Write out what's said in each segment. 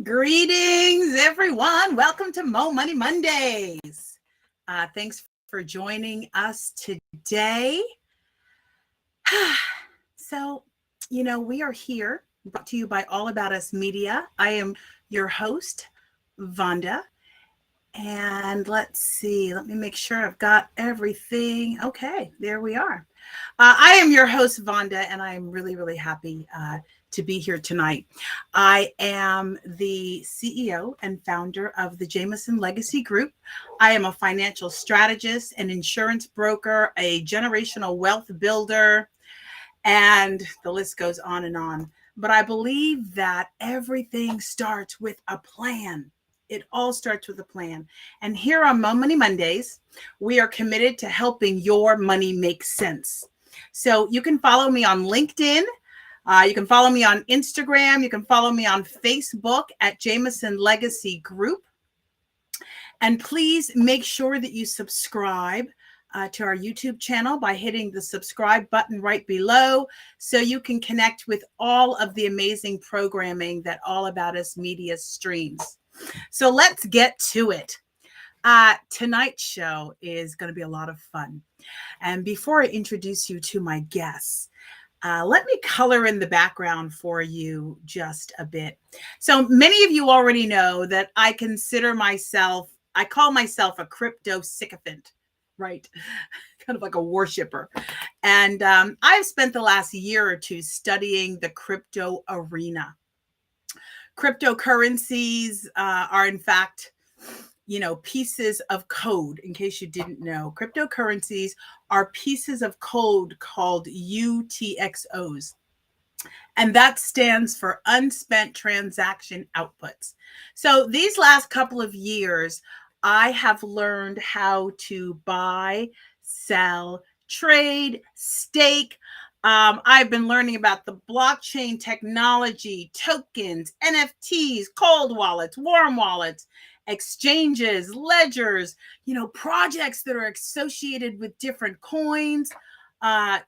Greetings, everyone. Welcome to Mo Money Mondays. Thanks for joining us today. So, we are here brought to you by All About Us Media. I am your host, Vonda. And let's see, let me make sure I've got everything. Okay, there we are. I am your host, Vonda, and I am really, really happy to be here tonight. I am the CEO and founder of the Jameson Legacy Group. I am a financial strategist, an insurance broker, a generational wealth builder, and the list goes on and on. But I believe that everything starts with a plan. It all starts with a plan. And here on Mo Money Mondays, we are committed to helping your money make sense. So you can follow me on LinkedIn. You can follow me on Instagram. You can follow me on Facebook at Jameson Legacy Group. And please make sure that you subscribe to our YouTube channel by hitting the subscribe button right below so you can connect with all of the amazing programming that All About Us Media streams. So let's get to it. Tonight's show is going to be a lot of fun. And before I introduce you to my guests, let me color in the background for you just a bit. So many of you already know that I call myself a crypto sycophant, right? Kind of like a worshiper. And I've spent the last year or two studying the crypto arena. Cryptocurrencies are, in fact, pieces of code. In case you didn't know, cryptocurrencies are pieces of code called UTXOs. And that stands for unspent transaction outputs. So these last couple of years, I have learned how to buy, sell, trade, stake. I've been learning about the blockchain technology, tokens, NFTs, cold wallets, warm wallets, exchanges, ledgers, projects that are associated with different coins,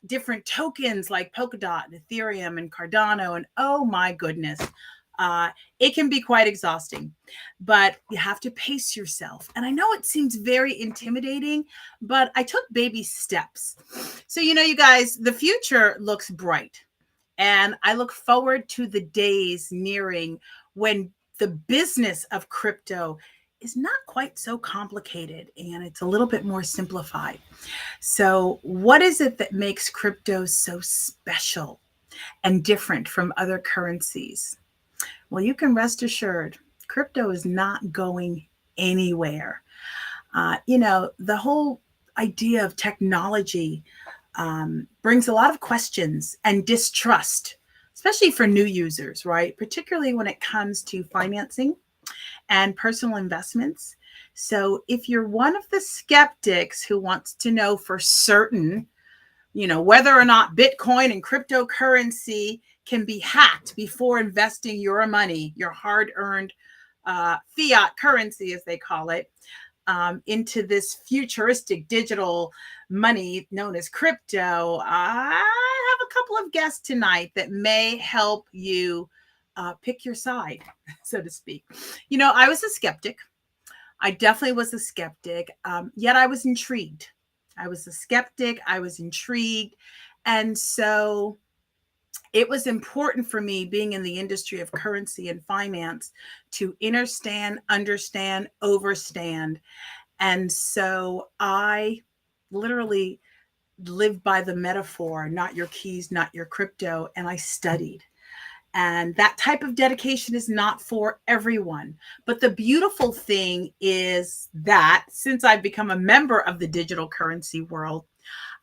different tokens like Polkadot and Ethereum and Cardano. And oh my goodness, it can be quite exhausting, but you have to pace yourself. And I know it seems very intimidating, but I took baby steps. So, you guys, the future looks bright. And I look forward to the days nearing when the business of crypto is not quite so complicated and it's a little bit more simplified. So, what is it that makes crypto so special and different from other currencies? Well, you can rest assured, crypto is not going anywhere. The whole idea of technology brings a lot of questions and distrust, especially for new users, right? Particularly when it comes to financing and personal investments. So if you're one of the skeptics who wants to know for certain, whether or not Bitcoin and cryptocurrency can be hacked before investing your money, your hard-earned fiat currency, as they call it, into this futuristic digital money known as crypto, I have a couple of guests tonight that may help you pick your side, so to speak. I was a skeptic. I definitely was a skeptic, yet I was intrigued. I was a skeptic. I was intrigued. And so it was important for me, being in the industry of currency and finance, to understand, overstand. And so I literally lived by the metaphor, not your keys, not your crypto. And I studied. And that type of dedication is not for everyone. But the beautiful thing is that since I've become a member of the digital currency world,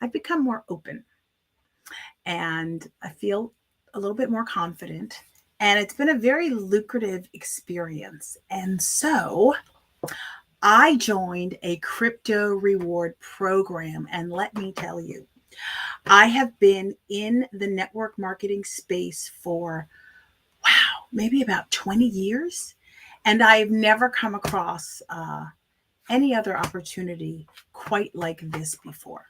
I've become more open. And I feel a little bit more confident. And it's been a very lucrative experience. And so I joined a crypto reward program. And let me tell you, I have been in the network marketing space for, maybe about 20 years. And I've never come across any other opportunity quite like this before.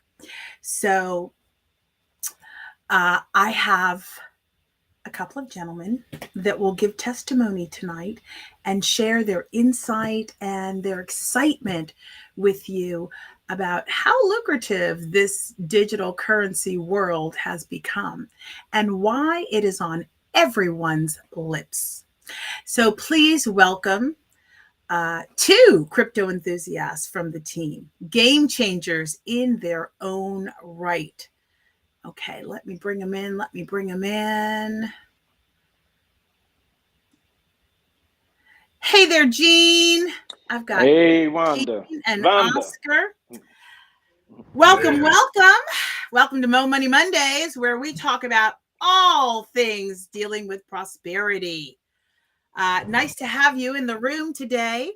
So I have a couple of gentlemen that will give testimony tonight and share their insight and their excitement with you about how lucrative this digital currency world has become and why it is on everyone's lips. So please welcome two crypto enthusiasts from the team, game changers in their own right. Okay, let me bring them in. Hey there, Gene. I've got Hey, Gene Wanda. and Vanda. Oscar. Welcome, Yeah. welcome. Welcome to Mo Money Mondays, where we talk about all things dealing with prosperity. Nice to have you in the room today. Thank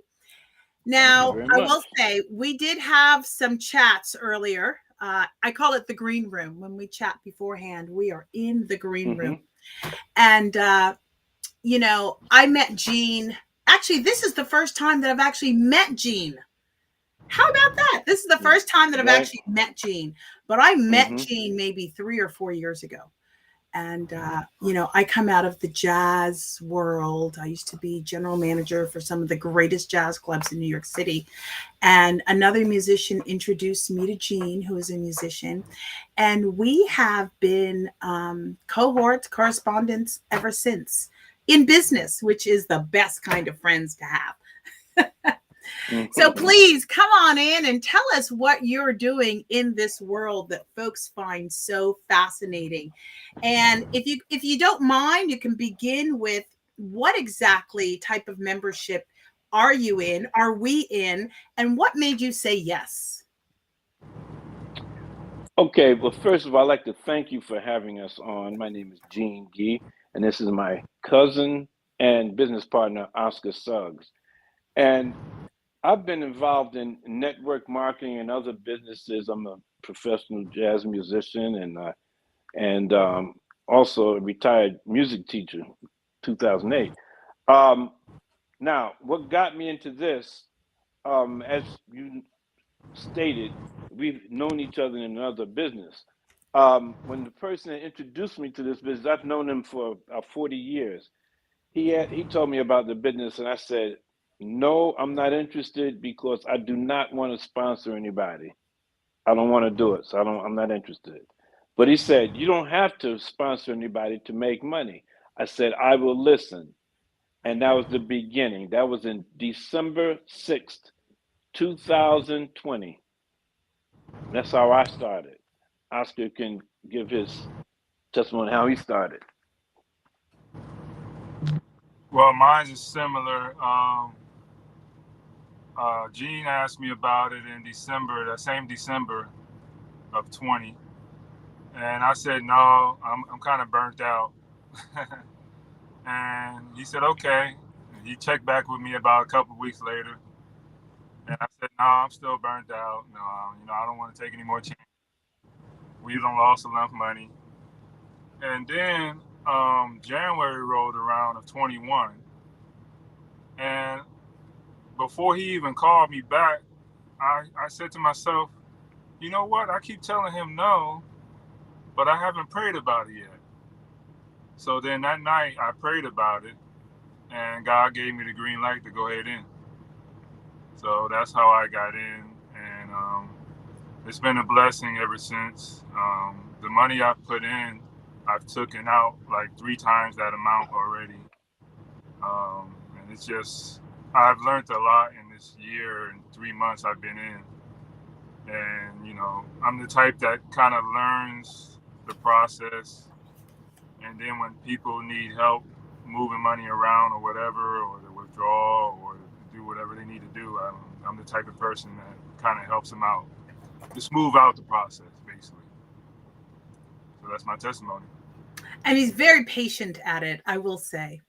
you Now, very I much. will say we did have some chats earlier. I call it the green room. When we chat beforehand, we are in the green room. And, I met Gene. Actually, this is the first time that I've actually met Gene. How about that? This is the first time that I've Right. actually met Gene. But I met Gene maybe 3 or 4 years ago. And, I come out of the jazz world. I used to be general manager for some of the greatest jazz clubs in New York City. And another musician introduced me to Gene, who is a musician. And we have been cohorts, correspondents ever since in business, which is the best kind of friends to have. So please come on in and tell us what you're doing in this world that folks find so fascinating. And if you don't mind, you can begin with what exactly type of membership are you in? Are we in? And what made you say yes? Okay, well, first of all, I'd like to thank you for having us on. My name is Gene Gee, and this is my cousin and business partner, Oscar Suggs. And I've been involved in network marketing and other businesses. I'm a professional jazz musician and also a retired music teacher, 2008. Um, Now, what got me into this, as you stated, we've known each other in another business. When the person that introduced me to this business, I've known him for 40 years. He told me about the business, and I said, "No, I'm not interested because I do not want to sponsor anybody. I don't want to do it, so I'm not interested." But he said, "You don't have to sponsor anybody to make money." I said, "I will listen." And that was the beginning. That was in December 6th, 2020. That's how I started. Oscar can give his testimony how he started. Well, mine is similar. Gene asked me about it in December, that same December of 20. And I said, no, I'm kind of burnt out. And he said, okay. And he checked back with me about a couple of weeks later. And I said, no, I'm still burnt out. No, I don't want to take any more chances. We don't lost enough money. And then January rolled around of 21. And before he even called me back, I said to myself, you know what? I keep telling him no, but I haven't prayed about it yet. So then that night I prayed about it, and God gave me the green light to go ahead in. So that's how I got in, and it's been a blessing ever since. The money I put in, I've taken out like 3 times that amount already, and it's just I've learned a lot in this year and 3 months I've been in. And I'm the type that kind of learns the process, and then when people need help moving money around or whatever, or to withdraw or to do whatever they need to do, I'm the type of person that kind of helps them out to smooth out the process, basically. So that's my testimony. And he's very patient at it, I will say.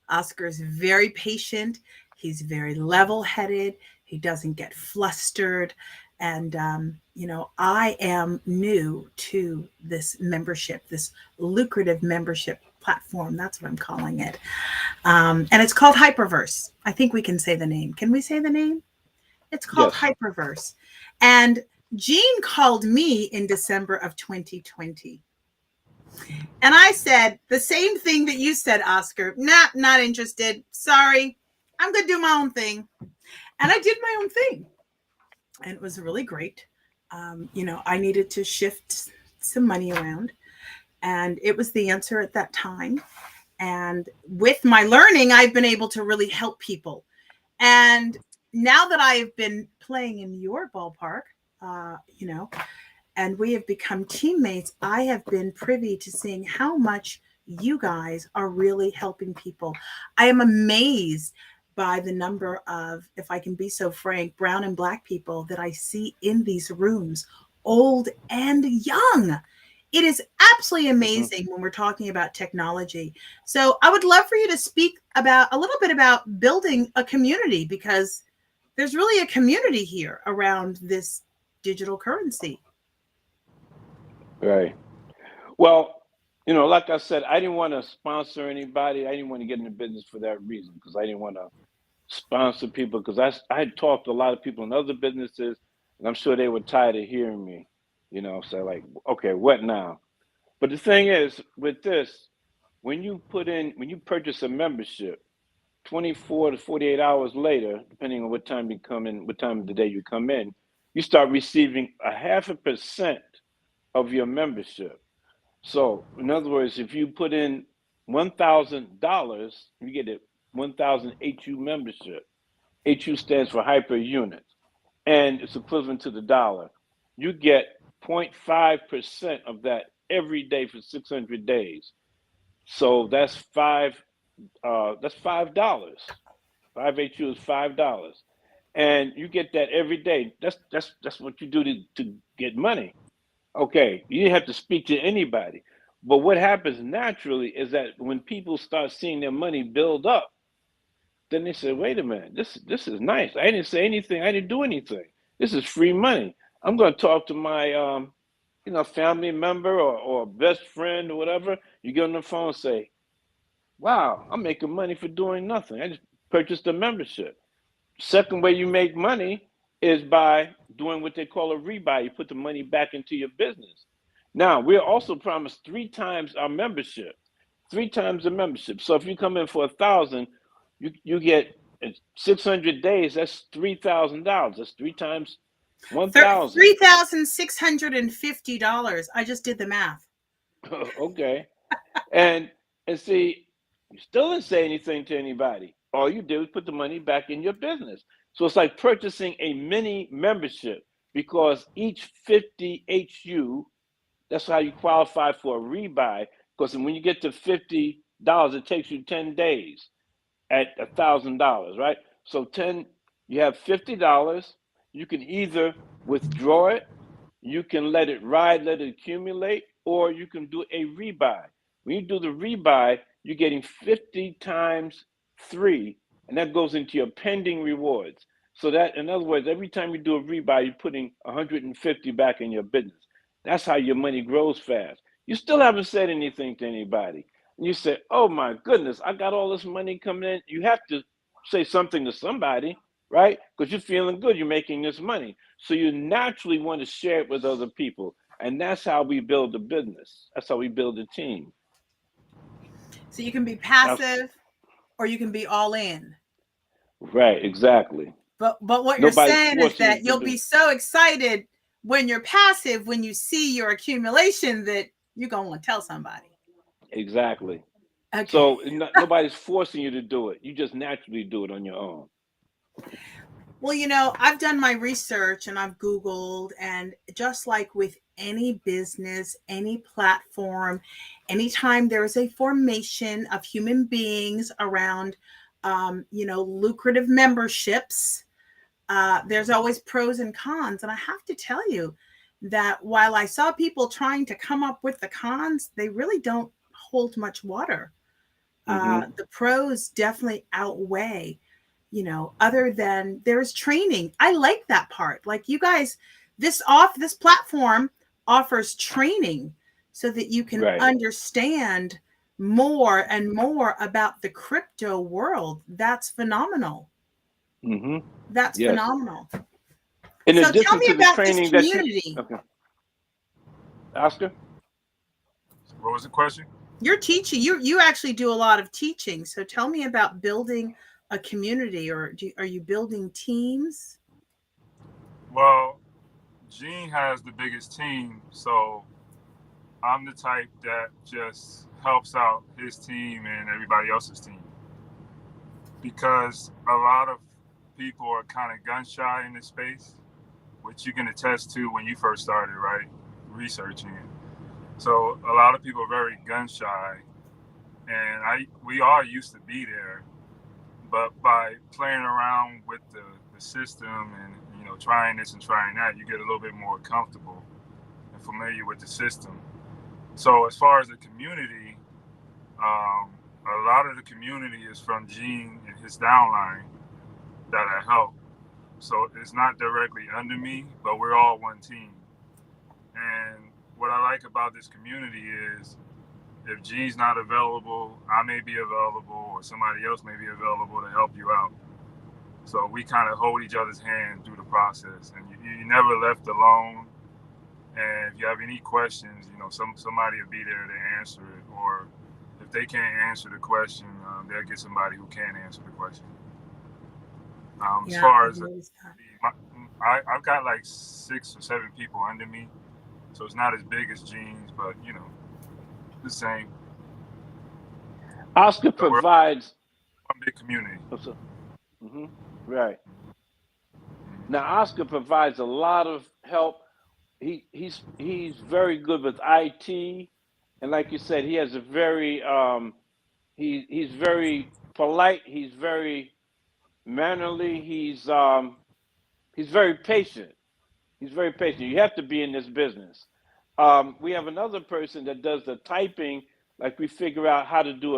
Oscar's very patient. He's very level headed. He doesn't get flustered. And, I am new to this membership, this lucrative membership platform. That's what I'm calling it. And it's called Hyperverse. I think we can say the name. Can we say the name? It's called Yes. Hyperverse. And Gene called me in December of 2020. And I said the same thing that you said, Oscar. Nah, not interested. Sorry. I'm going to do my own thing. And I did my own thing. And it was really great. I needed to shift some money around. And it was the answer at that time. And with my learning, I've been able to really help people. And now that I have been playing in your ballpark, uh, you know, and we have become teammates, I have been privy to seeing how much you guys are really helping people. I am amazed by the number of, if I can be so frank, brown and black people that I see in these rooms, old and young. It is absolutely amazing when we're talking about technology. So I would love for you to speak about a little bit about building a community, because there's really a community here around this digital currency. Right. Well, like I said, I didn't want to sponsor anybody. I didn't want to get in the business for that reason, because I didn't want to sponsor people, because I had talked to a lot of people in other businesses, and I'm sure they were tired of hearing me, say like, okay, what now? But the thing is, with this, when you purchase a membership, 24 to 48 hours later, depending on what time you come in, what time of the day you come in, you start receiving a 0.5% of your membership. So, in other words, if you put in $1,000, you get a 1,000 HU membership. HU stands for hyper units, and it's equivalent to the dollar. You get 0.5% of that every day for 600 days. So that's five. That's $5. 5 HU is $5, and you get that every day. That's what you do to get money. Okay, you didn't have to speak to anybody. But what happens naturally is that when people start seeing their money build up, then they say, wait a minute, this is nice. I didn't say anything, I didn't do anything. This is free money. I'm gonna talk to my family member or best friend or whatever. You get on the phone and say, wow, I'm making money for doing nothing. I just purchased a membership. Second way you make money is by doing what they call a rebuy. You put the money back into your business. Now, we're also promised 3 times our membership, 3 times the membership. So if you come in for 1,000, you get 600 days. That's $3,000. That's 3 times 1,000. $3,650. I just did the math. Okay, and see, you still didn't say anything to anybody. All you did was put the money back in your business. So it's like purchasing a mini membership, because each 50 HU, that's how you qualify for a rebuy. Because when you get to $50, it takes you 10 days at $1,000, right? So you have $50. You can either withdraw it, you can let it ride, let it accumulate, or you can do a rebuy. When you do the rebuy, you're getting 50 times 3, and that goes into your pending rewards. So that, in other words, every time you do a rebuy, you're putting 150 back in your business. That's how your money grows fast. You still haven't said anything to anybody. And you say, oh my goodness, I got all this money coming in. You have to say something to somebody, right? Because you're feeling good, you're making this money. So you naturally want to share it with other people. And that's how we build a business. That's how we build a team. So you can be passive or you can be all in. Right, exactly. But what you're Nobody's saying is forcing you that to you'll do. be so excited when you're passive, when you see your accumulation, that you're going to want to tell somebody. Exactly. Okay. So nobody's forcing you to do it. You just naturally do it on your own. Well, I've done my research and I've Googled, and just like with any business, any platform, anytime there is a formation of human beings around, lucrative memberships, there's always pros and cons. And I have to tell you that while I saw people trying to come up with the cons, they really don't hold much water. The pros definitely outweigh, other than there's training. I like that part. Like you guys, this platform offers training so that you can Right. understand more and more about the crypto world. That's phenomenal. That's Yes. phenomenal. In So tell addition me to the about this training that you, community. okay, Oscar? What was the question? You're teaching. You actually do a lot of teaching. So tell me about building a community, or are you building teams? Well, Gene has the biggest team, so I'm the type that just helps out his team and everybody else's team. Because a lot of people are kind of gun shy in this space, which you can attest to when you first started, right? Researching it. So a lot of people are very gun shy, and we all used to be there, but by playing around with the system and trying this and trying that, you get a little bit more comfortable and familiar with the system. So as far as the community, a lot of the community is from Gene and his downline that I help. So it's not directly under me, but we're all one team. And what I like about this community is if Gene's not available, I may be available or somebody else may be available to help you out. So we kind of hold each other's hand through the process, and you're never left alone. And if you have any questions, somebody will be there to answer it. Or if they can't answer the question, they'll get somebody who can answer the question. As far as I've got like 6 or 7 people under me, so it's not as big as Gene's, but the same. Oscar provides one big community. Mm-hmm. Right. Now Oscar provides a lot of help. He's very good with IT, and like you said, he has a very he's very polite. He's very mannerly. He's very patient. He's very patient. You have to be in this business. We have another person that does the typing, like we figure out how to do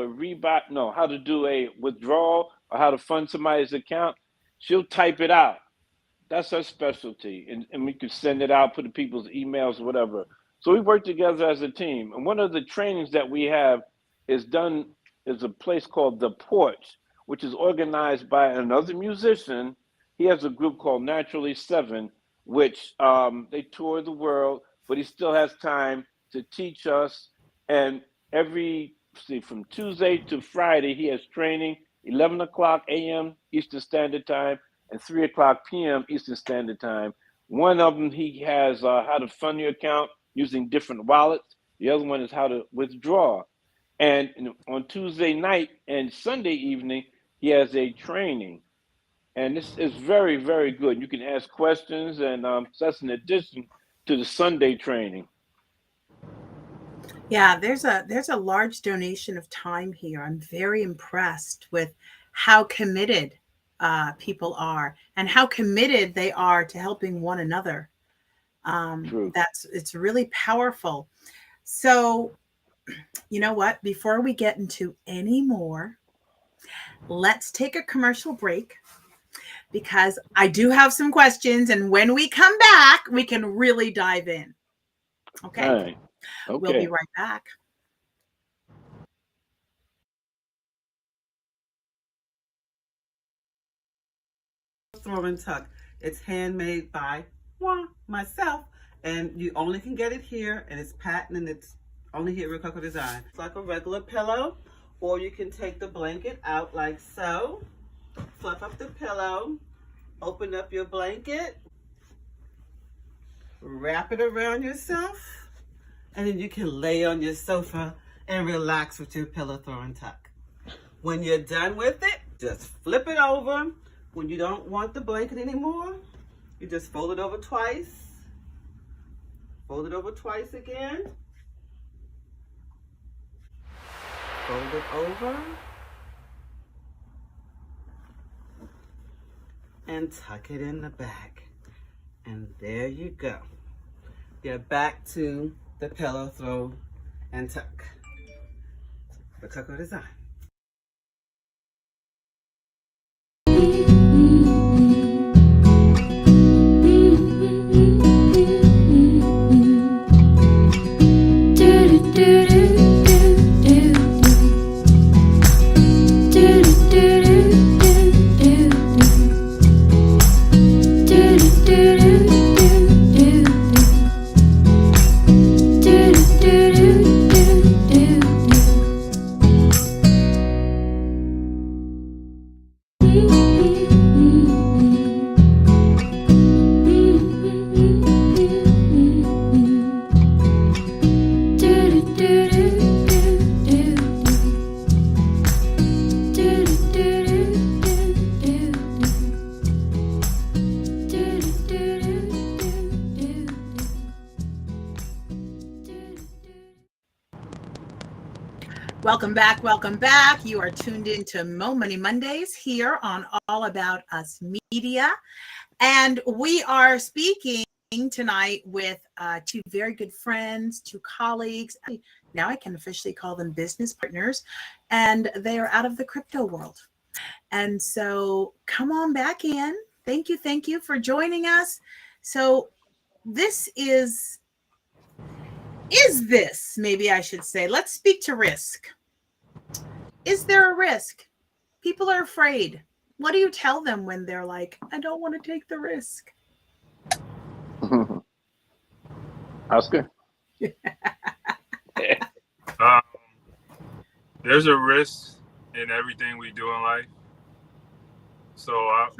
how to do a withdrawal or how to fund somebody's account. She'll type it out. That's her specialty. And we could send it out, put in people's emails, whatever. So we work together as a team. And one of the trainings that we have is a place called The Porch, which is organized by another musician. He has a group called Naturally 7, which they tour the world, but he still has time to teach us. And from Tuesday to Friday, he has training, 11 o'clock a.m. Eastern Standard Time and 3 o'clock p.m. Eastern Standard Time. One of them, he has how to fund your account using different wallets. The other one is how to withdraw. And on Tuesday night and Sunday evening, he has a training. And this is very, very good. You can ask questions, and so that's in addition to the Sunday training. Yeah, there's a large donation of time here. I'm very impressed with how committed people are and how committed they are to helping one another. True. It's really powerful. So, you know what? Before we get into any more, let's take a commercial break because I do have some questions, and when we come back, we can really dive in. Okay. All right. Okay. We'll be right back. Throw and Tuck. It's handmade by myself, and you only can get it here, and it's patent, and it's only here at Coco Design. It's like a regular pillow, or you can take the blanket out like so, fluff up the pillow, open up your blanket, wrap it around yourself, and then you can lay on your sofa and relax with your pillow throw and tuck. When you're done with it, just flip it over. When you don't want the blanket anymore, you just fold it over twice. Fold it over twice again. Fold it over. And tuck it in the back. And there you go. You're back to the pillow throw and tuck. The Coco Design. Welcome back. Welcome back. You are tuned into Mo Money Mondays here on All About Us Media. And we are speaking tonight with two very good friends, two colleagues. Now I can officially call them business partners, and they are out of the crypto world. And so come on back in. Thank you for joining us. So this is this, maybe I should say, let's speak to risk. Is there a risk? People are afraid. What do you tell them when they're like, I don't want to take the risk? Oscar? Um, there's a risk in everything we do in life. So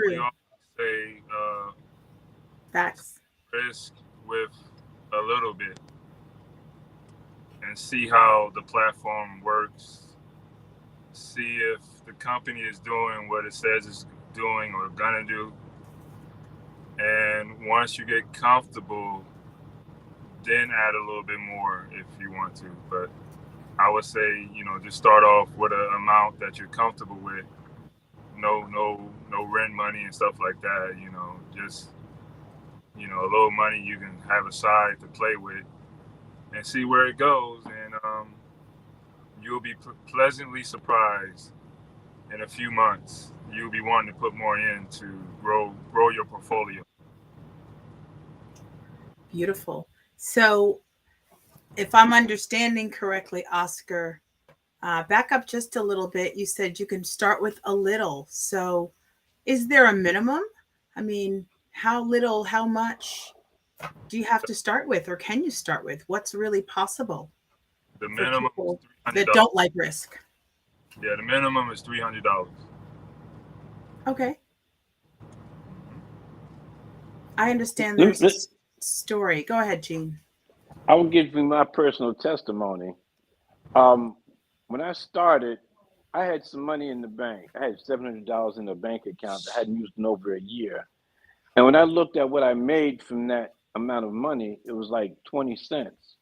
we always say facts. Risk with a little bit and see how the platform works. See if the company is doing what it says it's doing or gonna do. And once you get comfortable, then add a little bit more if you want to. But I would say, just start off with an amount that you're comfortable with. No rent money and stuff like that. Just a little money you can have aside to play with and see where it goes. And you'll be pleasantly surprised in a few months. You'll be wanting to put more in to grow your portfolio. Beautiful. So if I'm understanding correctly, Oscar, back up just a little bit. You said you can start with a little. So is there a minimum? I mean, how little, how much do you have to start with, or can you start with? What's really possible The for minimum people is $300. that don't like risk? Yeah, the minimum is $300. Okay. I understand there's a story. Go ahead, Gene. I will give you my personal testimony. When I started, I had some money in the bank. I had $700 in the bank account that I hadn't used in over a year. And when I looked at what I made from that amount of money, it was like 20 cents.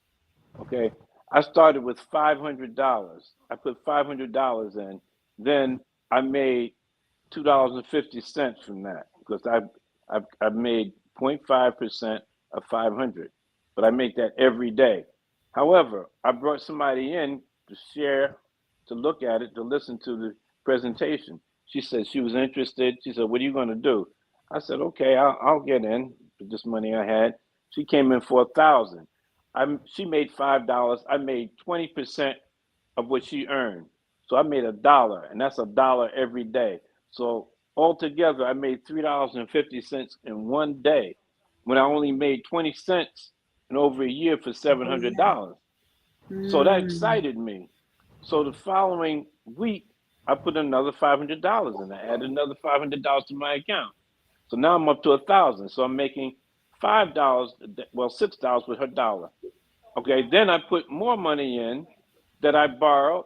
Okay. I started with $500. I put $500 in. Then I made $2.50 from that because I made 0.5% of 500, but I make that every day. However, I brought somebody in to share, to look at it, to listen to the presentation. She said she was interested. She said, "What are you going to do?" I said, "Okay, I'll get in with this money I had." She came in for 1,000. She made $5. I made 20% of what she earned. So I made $1, and that's $1 every day. So altogether, I made $3.50 in one day when I only made 20 cents in over a year for $700. So that excited me. So the following week, I put another $500 in. I added another $500 to my account. So now I'm up to 1,000. So I'm making $5, well, $6 with her dollar. Okay, then I put more money in that I borrowed,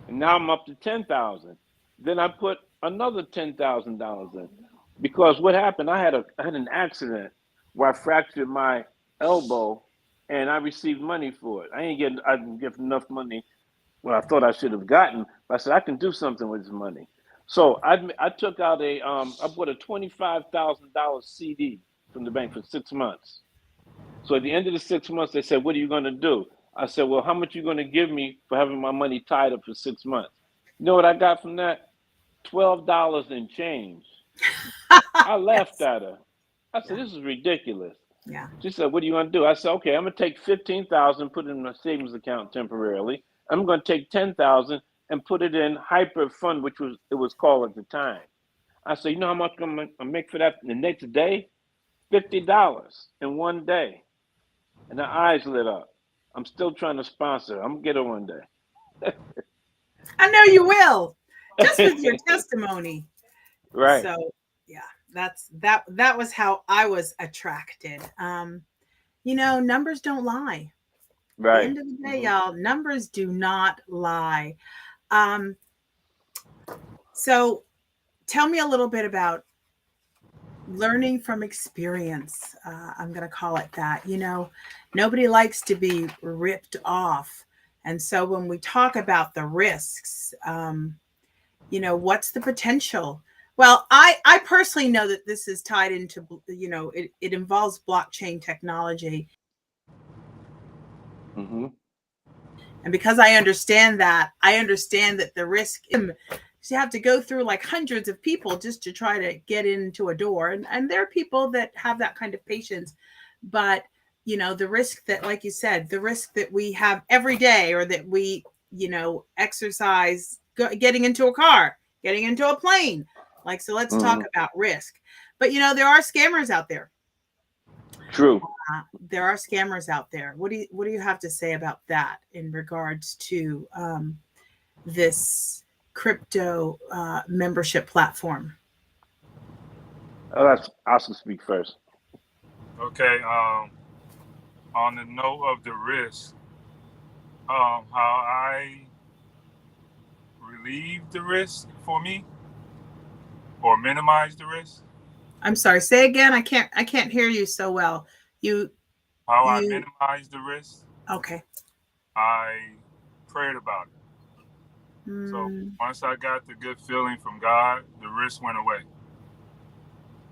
and now I'm up to 10,000. Then I put another $10,000 in because what happened? I had an accident where I fractured my elbow, and I received money for it. I didn't get enough money what I thought I should have gotten. But I said I can do something with this money. So I took out I bought a $25,000 CD from the bank for 6 months. So at the end of the 6 months, they said, "What are you going to do?" I said, "Well, how much are you going to give me for having my money tied up for 6 months?" You know what I got from that? $12 and change. I laughed at her. I said, "This is ridiculous." Yeah. She said, "What are you going to do?" I said, "Okay, I'm going to take 15,000, put it in my savings account temporarily. I'm going to take 10,000 and put it in Hyper Fund, which it was called at the time." I said, "You know how much I'm going to make for that the next day? $50 in one day." And her eyes lit up. I'm still trying to sponsor her. I'm gonna get her one day. I know you will, just with your testimony. Right. So yeah, that was how I was attracted. Numbers don't lie. Right. At the end of the day, y'all, numbers do not lie. So tell me a little bit about learning from experience. I'm going to call it that. Nobody likes to be ripped off. And so when we talk about the risks, what's the potential? Well, I personally know that this is tied into, it involves blockchain technology. Mm-hmm. And because I understand that the risk, you have to go through like hundreds of people just to try to get into a door. And there are people that have that kind of patience. But, the risk that, like you said, the risk that we have every day, or that we, exercise getting into a car, getting into a plane. Like, so let's talk about risk. But, there are scammers out there. True. There are scammers out there. What do you have to say about that in regards to this crypto membership platform? I'll ask to speak first. Okay. On the note of the risk, how I relieve the risk for me or minimize the risk. I'm sorry. Say again. I can't hear you so well. How I You minimize the risk. okay? I prayed about it. So once I got the good feeling from God, the risk went away,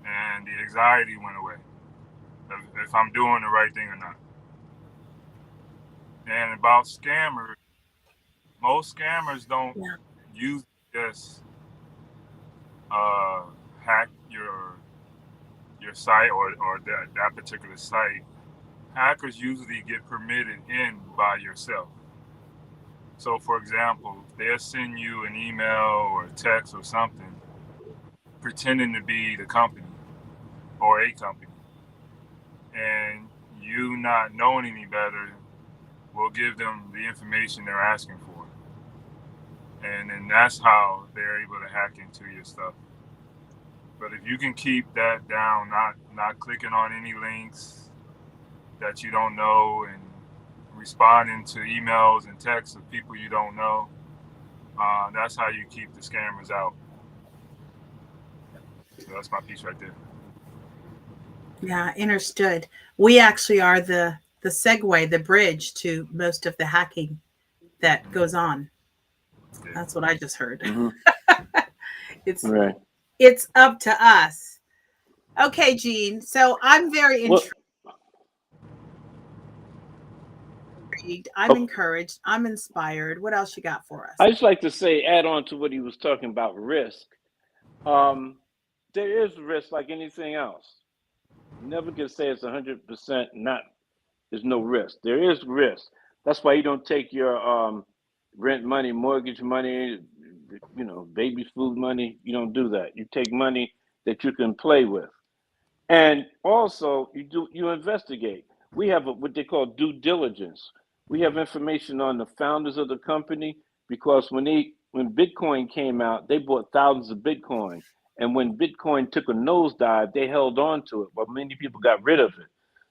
and the anxiety went away. If I'm doing the right thing or not. And about scammers, most scammers don't use this hack your site or that particular site. Hackers usually get permitted in by yourself. So, for example, they'll send you an email or a text or something pretending to be the company or a company. And you not knowing any better will give them the information they're asking for. And then that's how they're able to hack into your stuff. But if you can keep that down, not clicking on any links that you don't know, and responding to emails and texts of people you don't know, that's how you keep the scammers out. So that's my piece right there. Yeah, understood. We actually are the segue, the bridge to most of the hacking that goes on. Yeah. That's what I just heard. Mm-hmm. Right. It's up to us. Okay, Gene. So I'm very intrigued. I'm encouraged. I'm inspired. What else you got for us? I just like to say, add on to what he was talking about, risk. There is risk like anything else. You never can say it's 100% not. There's no risk. There is risk. That's why you don't take your rent money, mortgage money, baby food money. You don't do that. You take money that you can play with. And also, you investigate. We have what they call due diligence. We have information on the founders of the company, because when Bitcoin came out, they bought thousands of Bitcoin. And when Bitcoin took a nosedive, they held on to it, but many people got rid of it.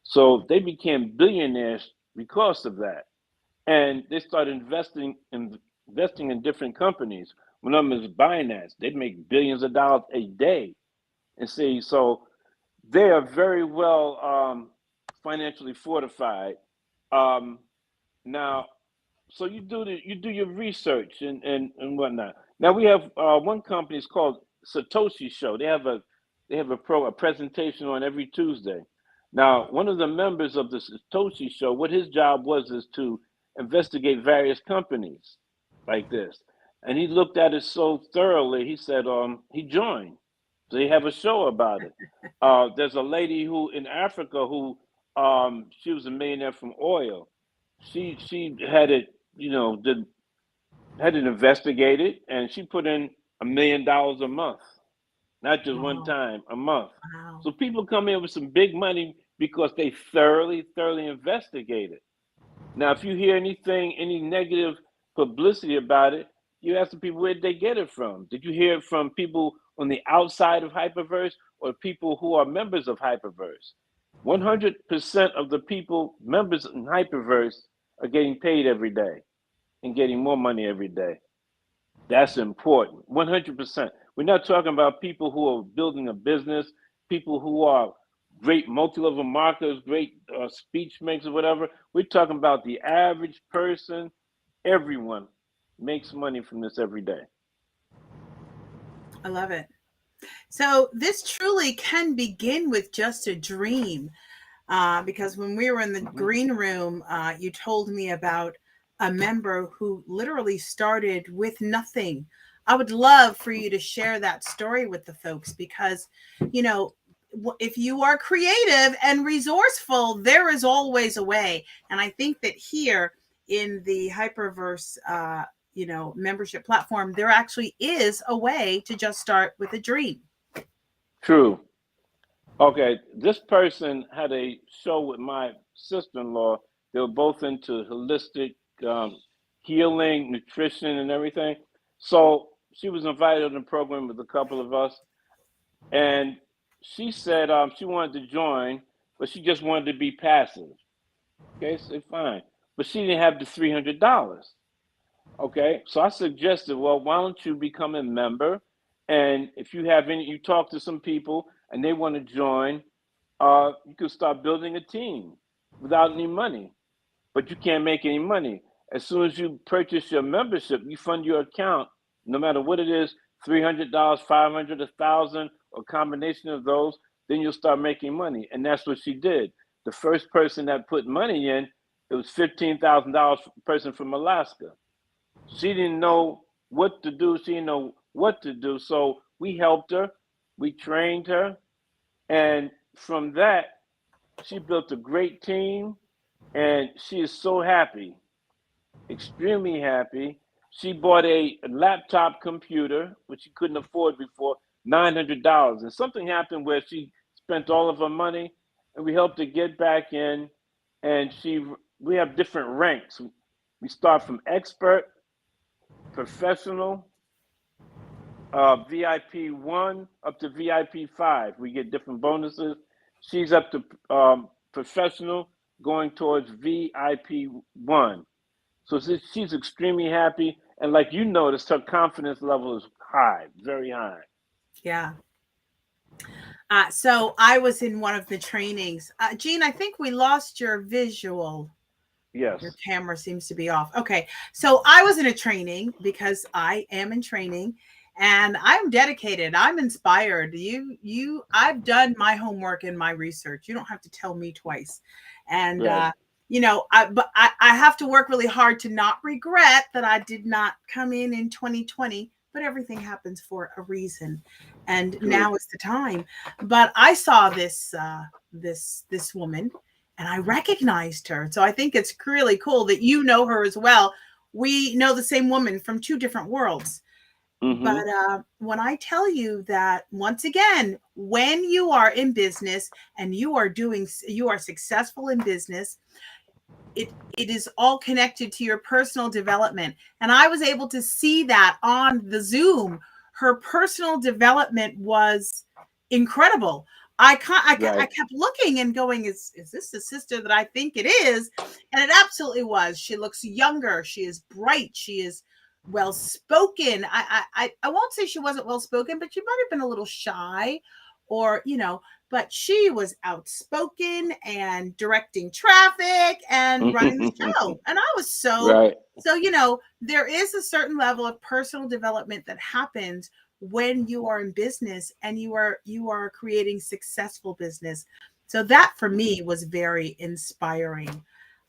So they became billionaires because of that. And they started investing in different companies. One of them is Binance. They make billions of dollars a day. And see, so they are very well financially fortified. Now, so you do your research and whatnot. Now we have one company is called Satoshi Show. They have a presentation on every Tuesday. Now, one of the members of the Satoshi Show, what his job was is to investigate various companies like this, and he looked at it so thoroughly. He said he joined. So they have a show about it. There's a lady who in Africa who she was a millionaire from oil. She had it, had it investigated, and she put in $1 million a month, not just one time, a month. Wow. So people come in with some big money because they thoroughly investigated. Now, if you hear any negative publicity about it, you ask the people, where did they get it from? Did you hear it from people on the outside of Hyperverse or people who are members of Hyperverse? 100% of the people, members in Hyperverse, are getting paid every day and getting more money every day. That's important. 100%. We're not talking about people who are building a business, people who are great multi-level marketers, great speech makers, whatever. We're talking about the average person everyone makes money from this every day. I love it. So this truly can begin with just a dream. Because when we were in the green room, you told me about a member who literally started with nothing. I would love for you to share that story with the folks because, you know, if you are creative and resourceful, there is always a way. And I think that here in the Hyperverse, membership platform, there actually is a way to just start with a dream. True. Okay, this person had a show with my sister-in-law. They were both into holistic um, healing, nutrition, and everything. So she was invited on the program with a couple of us, and she said she wanted to join, but she just wanted to be passive. Okay, so fine, but she didn't have the $300. Okay, so I suggested, well, why don't you become a member? And if you have any, you talk to some people and they want to join, you can start building a team without any money, but you can't make any money. As soon as you purchase your membership, you fund your account, no matter what it is, $300, 500, 1,000, or a combination of those, then you'll start making money. And that's what she did. The first person that put money in, it was $15,000 person from Alaska. She didn't know what to do. She didn't know what to do. So we helped her. We trained her. And from that, she built a great team. And she is so happy, extremely happy. She bought a laptop computer, which she couldn't afford before, $900. And something happened where she spent all of her money. And we helped her get back in. And we have different ranks. We start from expert, professional, VIP 1 up to VIP 5. We get different bonuses. She's up to professional, going towards VIP 1. So she's extremely happy. And like you noticed, her confidence level is high, very high. Yeah. So I was in one of the trainings. Jean, I think we lost your visual. Your Yes. camera seems to be off. Okay. So I was in a training because I am in training and I'm dedicated. I'm inspired. I've done my homework and my research. You don't have to tell me twice. And, Right. I have to work really hard to not regret that I did not come in 2020, but everything happens for a reason. And True. now is the time. But I saw this woman and I recognized her. So I think it's really cool that you know her as well. We know the same woman from two different worlds. Mm-hmm. But when I tell you that, once again, when you are in business and you are successful in business, it is all connected to your personal development. And I was able to see that on the Zoom. Her personal development was incredible. I kept looking and going, is this the sister that I think it is? And it absolutely was. She looks younger. She is bright. She is well spoken. I won't say she wasn't well spoken, but she might have been a little shy, or but she was outspoken and directing traffic and running the show. And I was Right. so there is a certain level of personal development that happens when you are in business and you are creating successful business. So that for me was very inspiring.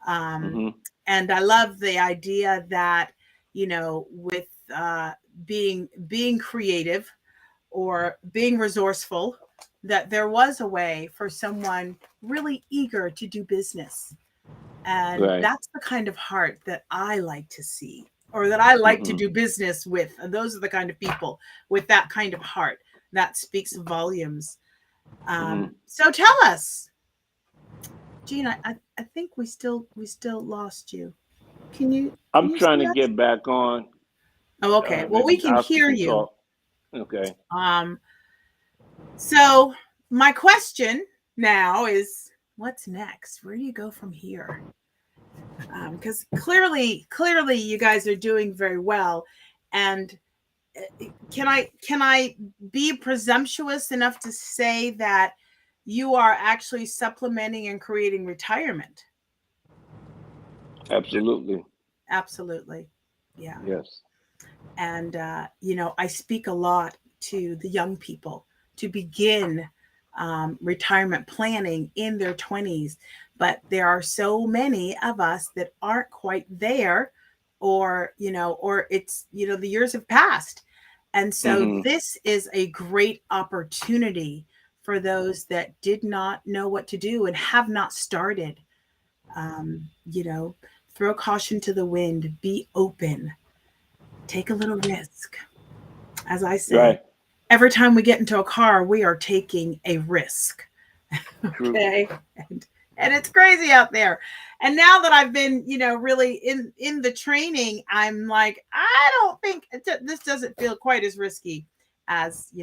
Mm-hmm. And I love the idea that, with being creative or being resourceful, that there was a way for someone really eager to do business. And Right. that's the kind of heart that I like to see, or that I like to Mm-hmm. do business with. And those are the kind of people with that kind of heart that speaks volumes. Mm-hmm. So tell us, Jean, I think we still lost you. Can I'm you trying see to us? get back on. Oh, okay. Well, we Maybe can Oscar hear can you. talk. Okay. So my question now is, what's next? Where do you go from here? Because clearly you guys are doing very well. And can I be presumptuous enough to say that you are actually supplementing and creating retirement? Absolutely. Absolutely. Yeah. Yes. And, I speak a lot to the young people to begin retirement planning in their 20s. But there are so many of us that aren't quite there, or it's, the years have passed. And so Mm-hmm. this is a great opportunity for those that did not know what to do and have not started. Um, you know, throw caution to the wind, be open, take a little risk. As I say, Right. every time we get into a car, we are taking a risk. True. Okay. And, and it's crazy out there. And now that I've been, really in the training, I'm like, I don't think this doesn't feel quite as risky as,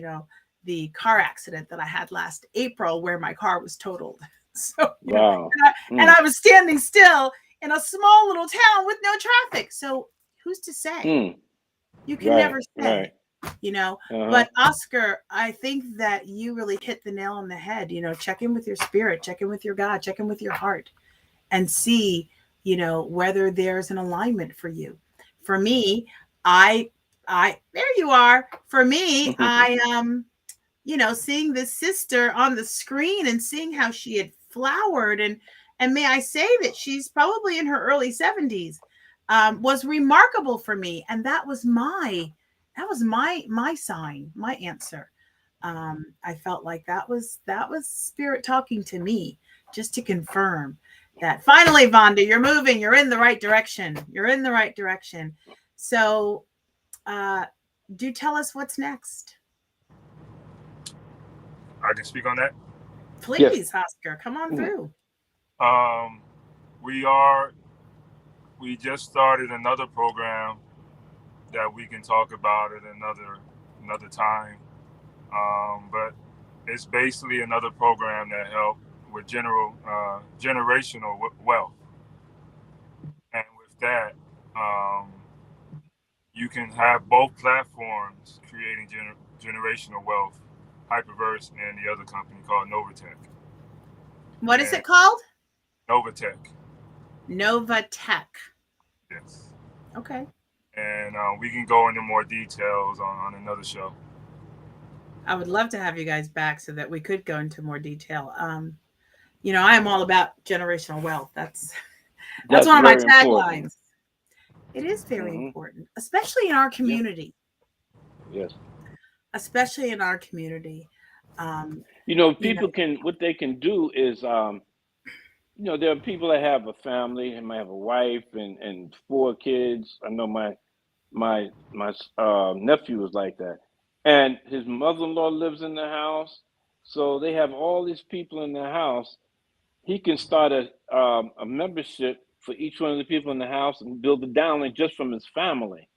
the car accident that I had last April where my car was totaled. So, Wow. and I was standing still in a small little town with no traffic. So who's to say? Mm. You can Right. never Right. say, you know. Uh-huh. But Oscar, I think that you really hit the nail on the head. Check in with your spirit, check in with your God, check in with your heart, and see, whether there's an alignment for you. For me, I there you are. For me, I seeing this sister on the screen and seeing how she had flowered, and may I say that she's probably in her early 70s, was remarkable for me. And that was my sign, my answer. I felt like that was spirit talking to me, just to confirm that finally, Vonda, you're moving, you're in the right direction. You're in the right direction. So uh do tell us what's next. I can speak on that. Yes. Please, Oscar, come on Mm. through. Um, we are we just started another program that we can talk about at another time. But it's basically another program that help with generational wealth, and with that, um, you can have both platforms creating generational wealth, Hyperverse and the other company called Novatech. What is And it called? Novatech, Novatech. yes. Okay. And we can go into more details on another show. I would love to have you guys back so that we could go into more detail. I am all about generational wealth. That's That's one of my very important. taglines. It is very Mm-hmm. important, especially in our Yeah. community. Yes. Especially in our community. Um, you know, People can, what they can do is, there are people that have a family and might have a wife and four kids. I know my nephew was like that, and his mother-in-law lives in the house, so they have all these people in the house. He can start a membership for each one of the people in the house and build a downline just from his family.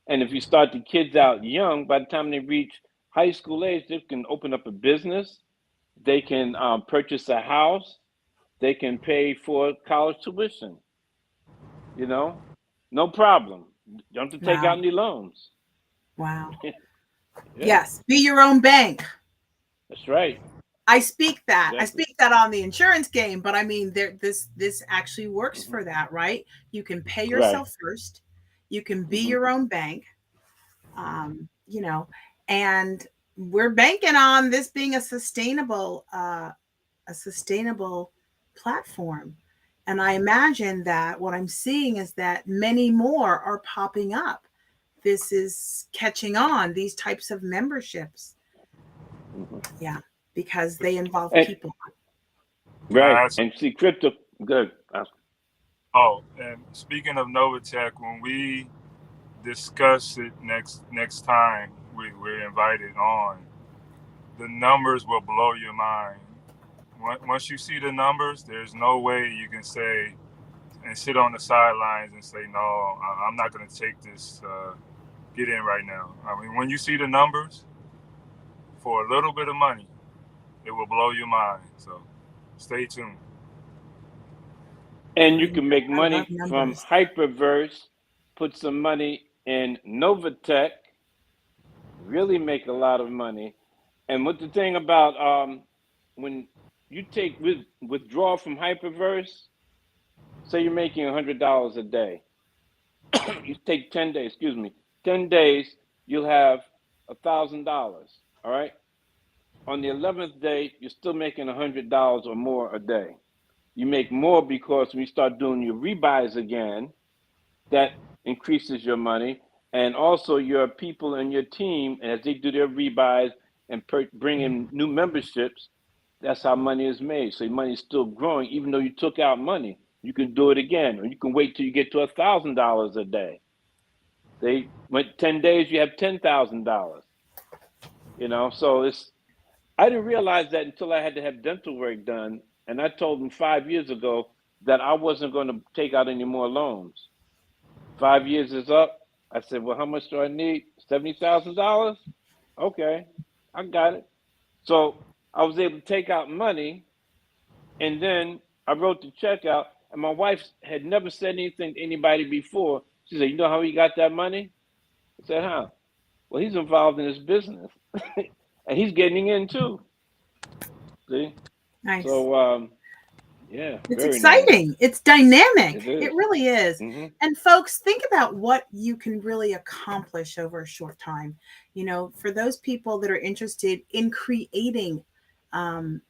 And if you start the kids out young, by the time they reach high school age, they can open up a business. They can purchase a house. They can pay for college tuition. You know, no problem. You don't have to take out wow. any loans. Wow. Yeah, Yes. Be your own bank. that's right. I speak that. I Exactly. speak that on the insurance game, but I mean, this actually works Hmm. for that, right? You can pay Right. yourself first. You can be Hmm. your own bank. Um, you know, and we're banking on this being a sustainable platform. And I imagine that what I'm seeing is that many more are popping up. This is catching on, these types of memberships. Hmm. Yeah, because they involve And people. Can I right. add some? And see, crypto. Good. Oh, and speaking of Novatech, when we discuss it next time we're invited on, the numbers will blow your mind. Once you see the numbers, there's no way you can say and sit on the sidelines and say, no, I'm not going to take this, get in right now. I mean, when you see the numbers for a little bit of money, it will blow your mind. So stay tuned. And you Amen. can make I love money from numbers. Hyperverse, put some money in Novatech, really make a lot of money. And what the thing about when you take withdraw from Hyperverse, say you're making $100 a day. You take 10 days, excuse me, 10 days, you'll have $1,000. All right. On the 11th day, you're still making $100 or more a day. You make more because when you start doing your rebuys again, that increases your money. And also your people in your team, as they do their rebuys and bring in new memberships, that's how money is made. So your money is still growing, even though you took out money. You can do it again, or you can wait till you get to $1,000 a day. They went 10 days, you have $10,000. So I didn't realize that until I had to have dental work done. And I told them 5 years ago that I wasn't going to take out any more loans. 5 years is up. I said, well, how much do I need? $70,000? Okay, I got it. So I was able to take out money, and then I wrote the check out. And my wife had never said anything to anybody before. She said, you know how he got that money? I said, how? Well, he's involved in his business, and he's getting in too. See? Nice. So, yeah, It's very nice. exciting. It's dynamic. It It is. really is. Mm-hmm. And folks, think about what you can really accomplish over a short time. For those people that are interested in creating, a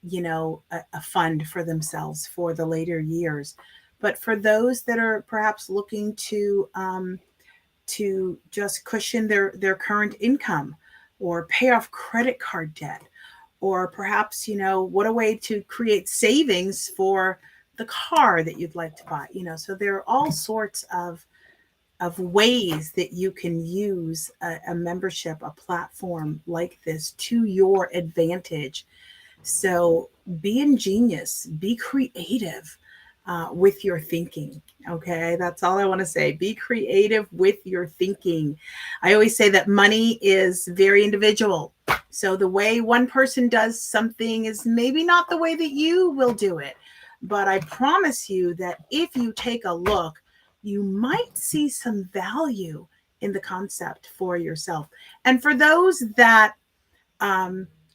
fund for themselves for the later years. But for those that are perhaps looking to just cushion their current income or pay off credit card debt, or perhaps what a way to create savings for the car that you'd like to buy. So there are all sorts of ways that you can use a membership, a platform like this to your advantage. So be ingenious, be creative with your thinking. Okay, that's all I want to say. Be creative with your thinking. I always say that money is very individual. So the way one person does something is maybe not the way that you will do it. But I promise you that if you take a look, you might see some value in the concept for yourself. And for those that,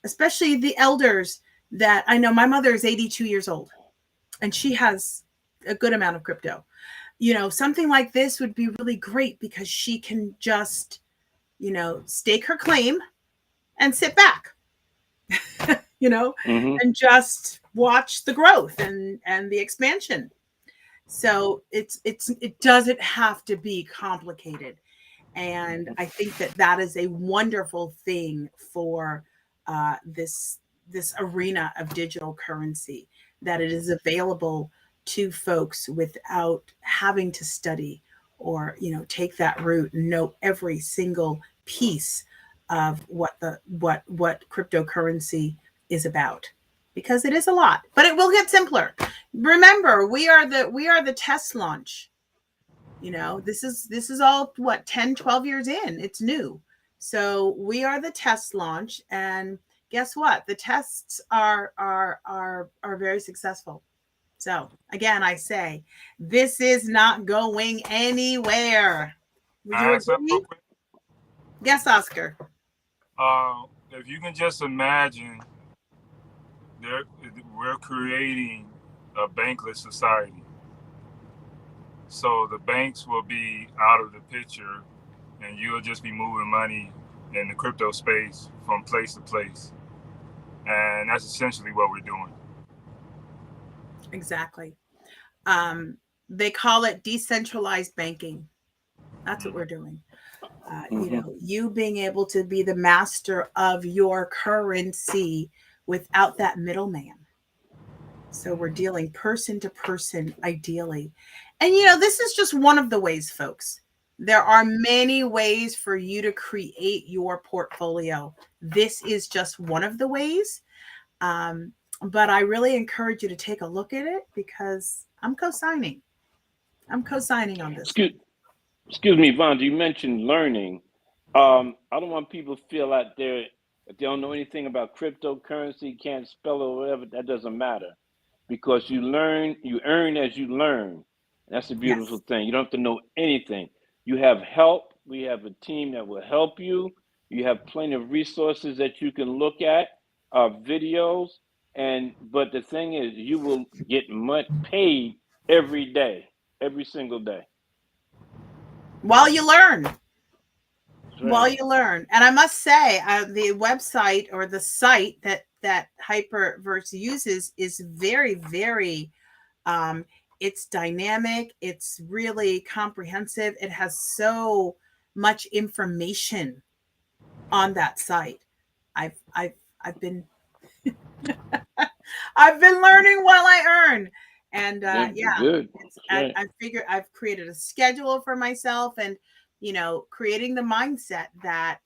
especially the elders, that I know, my mother is 82 years old and she has a good amount of crypto. Something like this would be really great because she can just, stake her claim and sit back, Mm-hmm. and just watch the growth and the expansion. So it doesn't have to be complicated. And I think that is a wonderful thing for this arena of digital currency, that it is available to folks without having to study or take that route and know every single piece of what cryptocurrency is about, because it is a lot, but it will get simpler. Remember, we are the test launch. This is all, what, 10, 12 years in. It's new. So we are the test launch, and guess what? The tests are very successful. So again, I say this is not going anywhere. Would I you ask something real agree? quick. Yes, Oscar. If you can just imagine, we're creating a bankless society. So the banks will be out of the picture, and you'll just be moving money in the crypto space from place to place. And that's essentially what we're doing. Exactly. They call it decentralized banking. That's what we're doing. Mm-hmm. You being able to be the master of your currency without that middleman. So we're dealing person to person, ideally. And this is just one of the ways, folks. There are many ways for you to create your portfolio. This is just one of the ways. But I really encourage you to take a look at it, because I'm co-signing. I'm co-signing on this Excuse, one. excuse me, Vonda, you mentioned learning. I don't want people to feel out there, if they don't know anything about cryptocurrency, can't spell it or whatever, that doesn't matter. Because you earn as you learn. That's a beautiful Yes. thing. You don't have to know anything. You have help. We have a team that will help you. You have plenty of resources that you can look at, videos, but the thing is, you will get paid every day, every single day. while you learn. Right. While you learn. And I must say, the website or the site that Hyperverse uses is very, very, it's dynamic. It's really comprehensive. It has so much information on that site. I've been I've been learning while I earn. And Good. Right. I figure I've created a schedule for myself, and creating the mindset that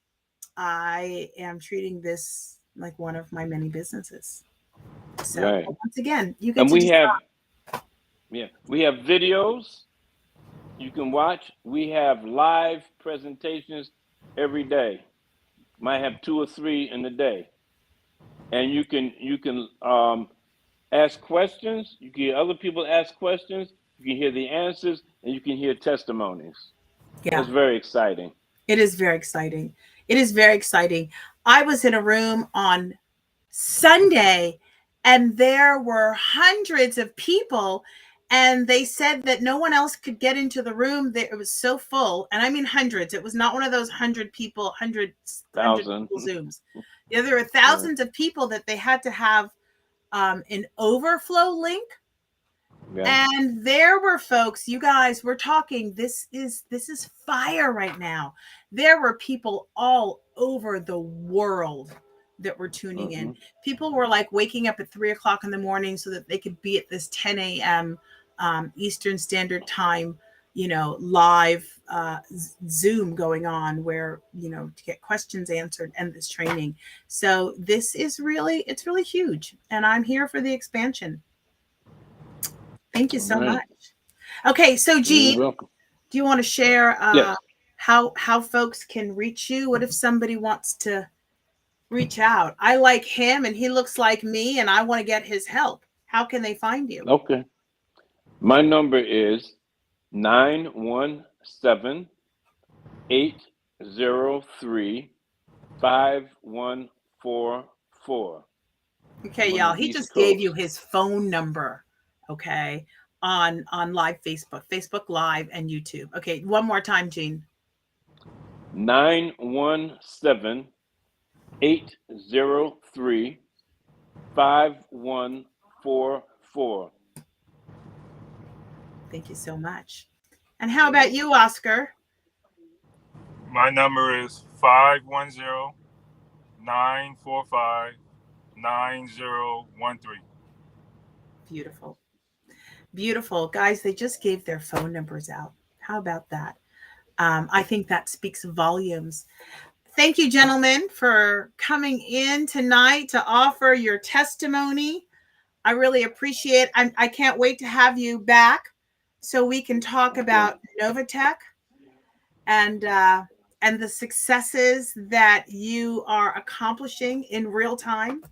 I am treating this like one of my many businesses. So Right. once again, you get And to we have videos you can watch. We have live presentations every day. Might have 2 or 3 in the day, and you can ask questions. You can hear other people ask questions. You can hear the answers, and you can hear testimonies. Yeah. It's very exciting. It is very exciting. It is very exciting. I was in a room on Sunday, and there were hundreds of people, and they said that no one else could get into the room. That it was so full, and I mean hundreds. It was not one of those 100 people, hundred people Zooms. Yeah, there were thousands of people that they had to have an overflow link. Yeah. And there were folks, you guys, we're talking, this is fire right now. There were people all over the world that were tuning in. People were like waking up at 3:00 in the morning so that they could be at this 10 a.m. Eastern Standard Time, live Zoom going on where, to get questions answered and this training. So this is it's really huge. And I'm here for the expansion. Thank you so much. Okay, so Gene, do you want to share yes. how folks can reach you? What if somebody wants to reach out? I like him and he looks like me and I want to get his help. How can they find you? Okay. My number is 917-803-5144. Okay, y'all. He just gave you his phone number. Okay. On live Facebook Live and YouTube. Okay, one more time, Gene. 917-803-5144. Thank you so much. And how about you, Oscar? My number is 510-945-9013. Beautiful. Beautiful. Guys, they just gave their phone numbers out. How about that? I think that speaks volumes. Thank you, gentlemen, for coming in tonight to offer your testimony. I really appreciate it. I can't wait to have you back so we can talk about Novatech and the successes that you are accomplishing in real time.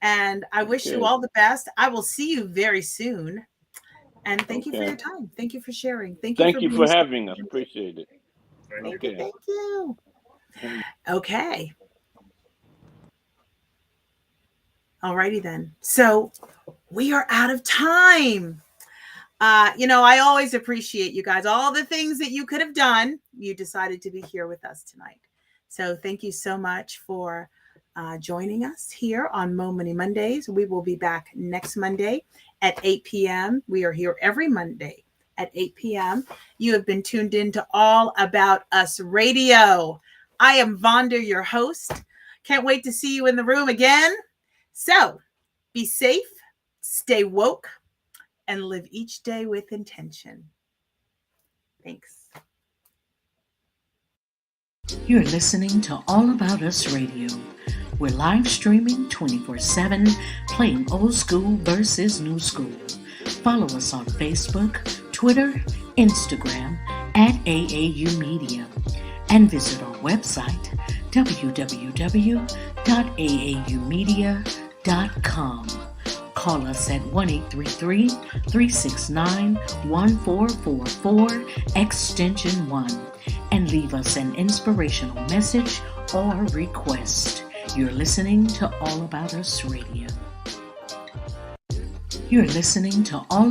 And I wish you all the best. I will see you very soon. And thank you for your time. Thank you for sharing. Thank you for having us. Appreciate it. Thank you. Okay. Alrighty then. So we are out of time. I always appreciate you guys. All the things that you could have done, you decided to be here with us tonight. So thank you so much for joining us here on Mo Money Mondays. We will be back next Monday at 8 p.m. We are here every Monday at 8 p.m. You have been tuned in to All About Us Radio. I am Vonda, your host. Can't wait to see you in the room again. So be safe, stay woke, and live each day with intention. Thanks. You're listening to All About Us Radio. We're live streaming 24/7, playing old school versus new school. Follow us on Facebook, Twitter, Instagram, at AAU Media, and visit our website, www.aaumedia.com. Call us at 1-833-369-1444, extension 1, and leave us an inspirational message or request. You're listening to All About Us Radio. You're listening to All